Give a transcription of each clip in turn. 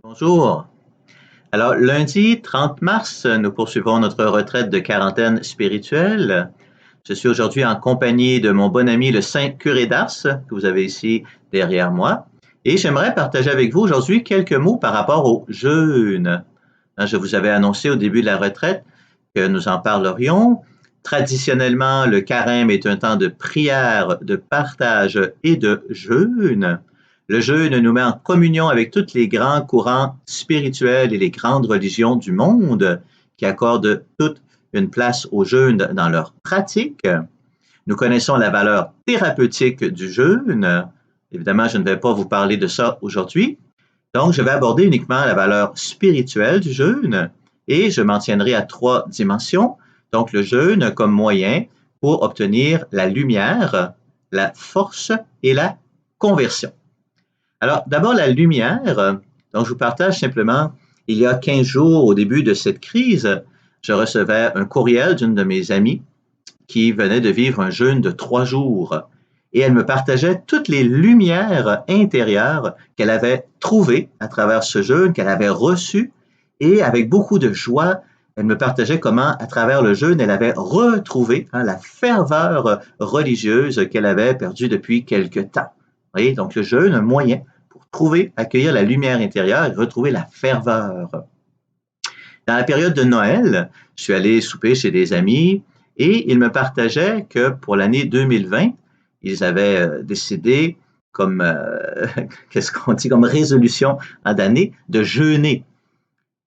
Bonjour. Alors, lundi 30 mars, nous poursuivons notre retraite de quarantaine spirituelle. Je suis aujourd'hui en compagnie de mon bon ami le Saint Curé d'Ars, que vous avez ici derrière moi. Et j'aimerais partager avec vous aujourd'hui quelques mots par rapport au jeûne. Je vous avais annoncé au début de la retraite que nous en parlerions. Traditionnellement, le carême est un temps de prière, de partage et de jeûne. Le jeûne nous met en communion avec tous les grands courants spirituels et les grandes religions du monde qui accordent toute une place au jeûne dans leur pratique. Nous connaissons la valeur thérapeutique du jeûne. Évidemment, je ne vais pas vous parler de ça aujourd'hui. Donc, je vais aborder uniquement la valeur spirituelle du jeûne et je m'en tiendrai à 3 dimensions. Donc, le jeûne comme moyen pour obtenir la lumière, la force et la conversion. Alors, d'abord, la lumière. Donc, je vous partage simplement, il y a 15 jours, au début de cette crise, je recevais un courriel d'une de mes amies qui venait de vivre un jeûne de 3 jours. Et elle me partageait toutes les lumières intérieures qu'elle avait trouvées à travers ce jeûne, qu'elle avait reçu. Et avec beaucoup de joie, elle me partageait comment, à travers le jeûne, elle avait retrouvé la ferveur religieuse qu'elle avait perdue depuis quelque temps. Vous voyez, donc le jeûne, un moyen pour trouver, accueillir la lumière intérieure et retrouver la ferveur. Dans la période de Noël, je suis allé souper chez des amis et ils me partageaient que pour l'année 2020, ils avaient décidé comme, qu'est-ce qu'on dit, comme résolution d'année, de jeûner.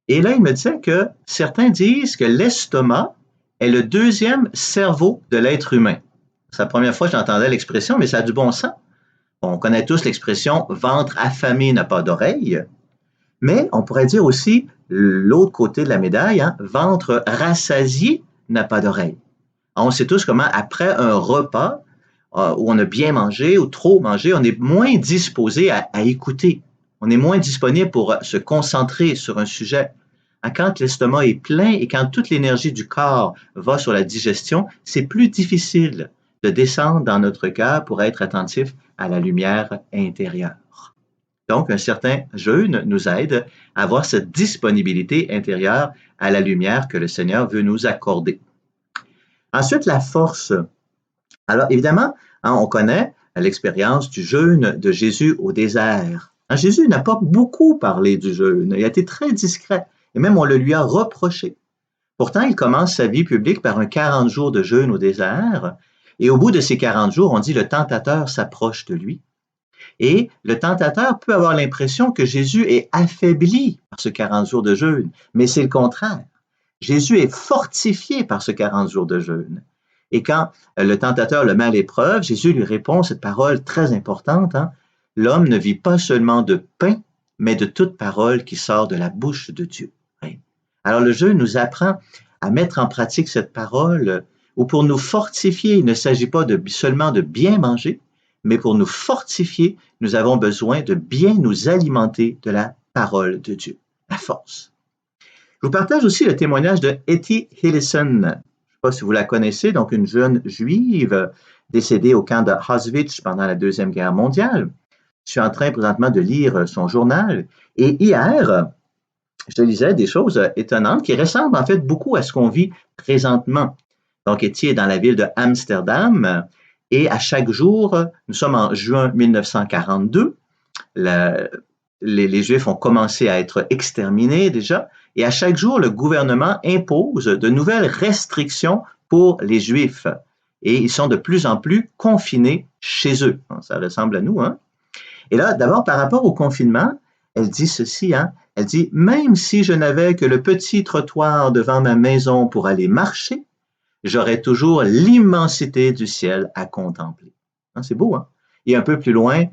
Et là, ils me disaient que certains disent que l'estomac est le deuxième cerveau de l'être humain. C'est la première fois que j'entendais l'expression, mais ça a du bon sens. On connaît tous l'expression « ventre affamé n'a pas d'oreille », mais on pourrait dire aussi l'autre côté de la médaille, ventre rassasié n'a pas d'oreille. On sait tous comment, après un repas où on a bien mangé ou trop mangé, on est moins disposé à écouter. On est moins disponible pour se concentrer sur un sujet. Quand l'estomac est plein et quand toute l'énergie du corps va sur la digestion, c'est plus difficile de descendre dans notre cœur pour être attentif à la lumière intérieure. Donc, un certain jeûne nous aide à avoir cette disponibilité intérieure à la lumière que le Seigneur veut nous accorder. Ensuite, la force. Alors, évidemment, on connaît l'expérience du jeûne de Jésus au désert. Jésus n'a pas beaucoup parlé du jeûne. Il a été très discret et même on le lui a reproché. Pourtant, il commence sa vie publique par un 40 jours de jeûne au désert et au bout de ces 40 jours, on dit le tentateur s'approche de lui. Et le tentateur peut avoir l'impression que Jésus est affaibli par ce 40 jours de jeûne, mais c'est le contraire. Jésus est fortifié par ce 40 jours de jeûne. Et quand le tentateur le met à l'épreuve, Jésus lui répond cette parole très importante, l'homme ne vit pas seulement de pain, mais de toute parole qui sort de la bouche de Dieu. Alors le jeûne nous apprend à mettre en pratique cette parole, où pour nous fortifier, il ne s'agit pas seulement de bien manger, mais pour nous fortifier, nous avons besoin de bien nous alimenter de la parole de Dieu, la force. Je vous partage aussi le témoignage de Etty Hillesum. Je ne sais pas si vous la connaissez, donc une jeune juive décédée au camp de Auschwitz pendant la Deuxième Guerre mondiale. Je suis en train présentement de lire son journal et hier, je lisais des choses étonnantes qui ressemblent en fait beaucoup à ce qu'on vit présentement. Donc, Etty est dans la ville de Amsterdam et à chaque jour, nous sommes en juin 1942, les Juifs ont commencé à être exterminés déjà, et à chaque jour, le gouvernement impose de nouvelles restrictions pour les Juifs. Et ils sont de plus en plus confinés chez eux. Ça ressemble à nous, Et là, d'abord, par rapport au confinement, elle dit ceci, Elle dit, même si je n'avais que le petit trottoir devant ma maison pour aller marcher, j'aurais toujours l'immensité du ciel à contempler. C'est beau, Et un peu plus loin,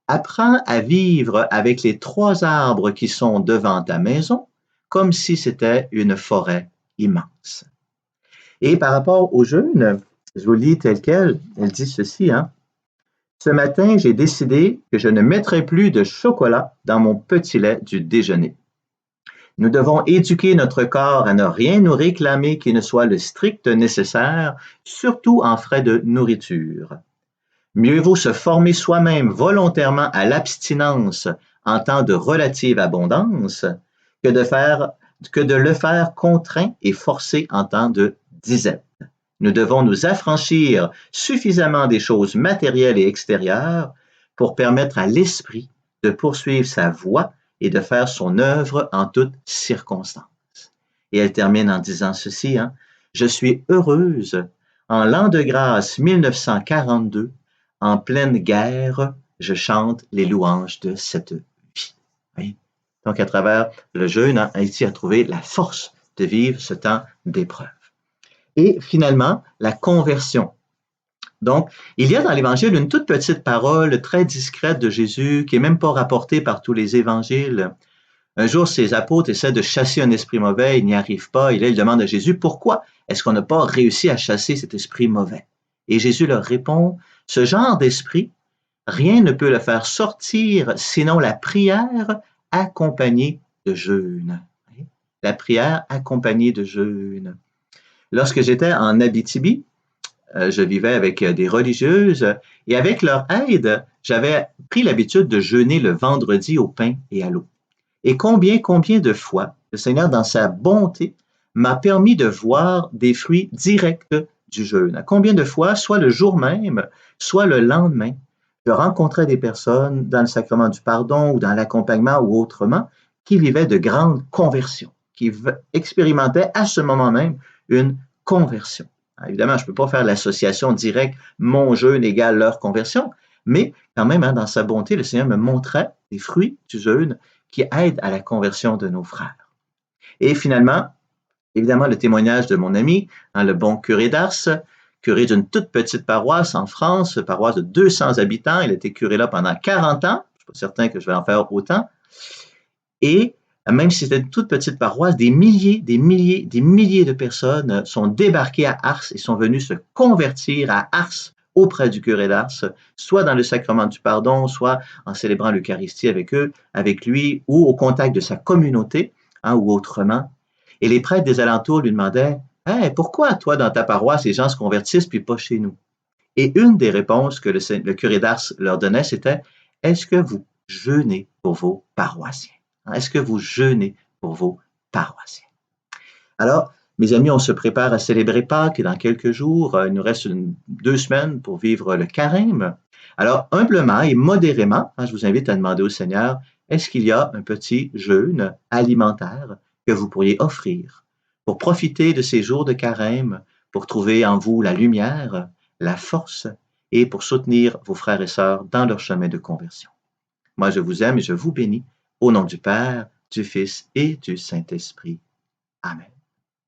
apprends à vivre avec les 3 arbres qui sont devant ta maison, comme si c'était une forêt immense. Et par rapport au jeûne, je vous lis tel quel, elle dit ceci, Ce matin, j'ai décidé que je ne mettrai plus de chocolat dans mon petit lait du déjeuner. Nous devons éduquer notre corps à ne rien nous réclamer qui ne soit le strict nécessaire, surtout en frais de nourriture. Mieux vaut se former soi-même volontairement à l'abstinence en temps de relative abondance que de le faire contraint et forcé en temps de disette. Nous devons nous affranchir suffisamment des choses matérielles et extérieures pour permettre à l'esprit de poursuivre sa voie et de faire son œuvre en toutes circonstances. Et elle termine en disant ceci, hein, je suis heureuse en l'an de grâce 1942, en pleine guerre, je chante les louanges de cette vie. Oui. Donc, à travers le jeûne, hein, Haïti a trouvé la force de vivre ce temps d'épreuve. Et finalement, la conversion. Donc, il y a dans l'Évangile une toute petite parole très discrète de Jésus qui n'est même pas rapportée par tous les évangiles. Un jour, ses apôtres essaient de chasser un esprit mauvais, ils n'y arrivent pas, et là, ils demandent à Jésus, pourquoi est-ce qu'on n'a pas réussi à chasser cet esprit mauvais? Et Jésus leur répond, ce genre d'esprit, rien ne peut le faire sortir sinon la prière accompagnée de jeûne. La prière accompagnée de jeûne. Lorsque j'étais en Abitibi, je vivais avec des religieuses et avec leur aide, j'avais pris l'habitude de jeûner le vendredi au pain et à l'eau. Et combien de fois le Seigneur, dans sa bonté, m'a permis de voir des fruits directs du jeûne. Combien de fois, soit le jour même, soit le lendemain, je rencontrais des personnes dans le sacrement du pardon ou dans l'accompagnement ou autrement qui vivaient de grandes conversions, qui expérimentaient à ce moment même une conversion. Alors, évidemment, je ne peux pas faire l'association directe, mon jeûne égale leur conversion, mais quand même, hein, dans sa bonté, le Seigneur me montrait les fruits du jeûne qui aident à la conversion de nos frères. Et finalement, évidemment, le témoignage de mon ami, hein, le bon curé d'Ars, curé d'une toute petite paroisse en France, paroisse de 200 habitants. Il a été curé là pendant 40 ans. Je ne suis pas certain que je vais en faire autant. Et même si c'était une toute petite paroisse, des milliers de personnes sont débarquées à Ars et sont venues se convertir à Ars auprès du curé d'Ars, soit dans le sacrement du pardon, soit en célébrant l'Eucharistie avec eux, avec lui, ou au contact de sa communauté, hein, ou autrement. Et les prêtres des alentours lui demandaient, hey, pourquoi toi, dans ta paroisse, les gens se convertissent, puis pas chez nous? Et une des réponses que le curé d'Ars leur donnait, c'était, est-ce que vous jeûnez pour vos paroissiens? Est-ce que vous jeûnez pour vos paroissiens? Alors, mes amis, on se prépare à célébrer Pâques dans quelques jours. Il nous reste 2 semaines pour vivre le carême. Alors, humblement et modérément, je vous invite à demander au Seigneur, est-ce qu'il y a un petit jeûne alimentaire que vous pourriez offrir pour profiter de ces jours de carême, pour trouver en vous la lumière, la force et pour soutenir vos frères et sœurs dans leur chemin de conversion. Moi, je vous aime et je vous bénis au nom du Père, du Fils et du Saint-Esprit. Amen.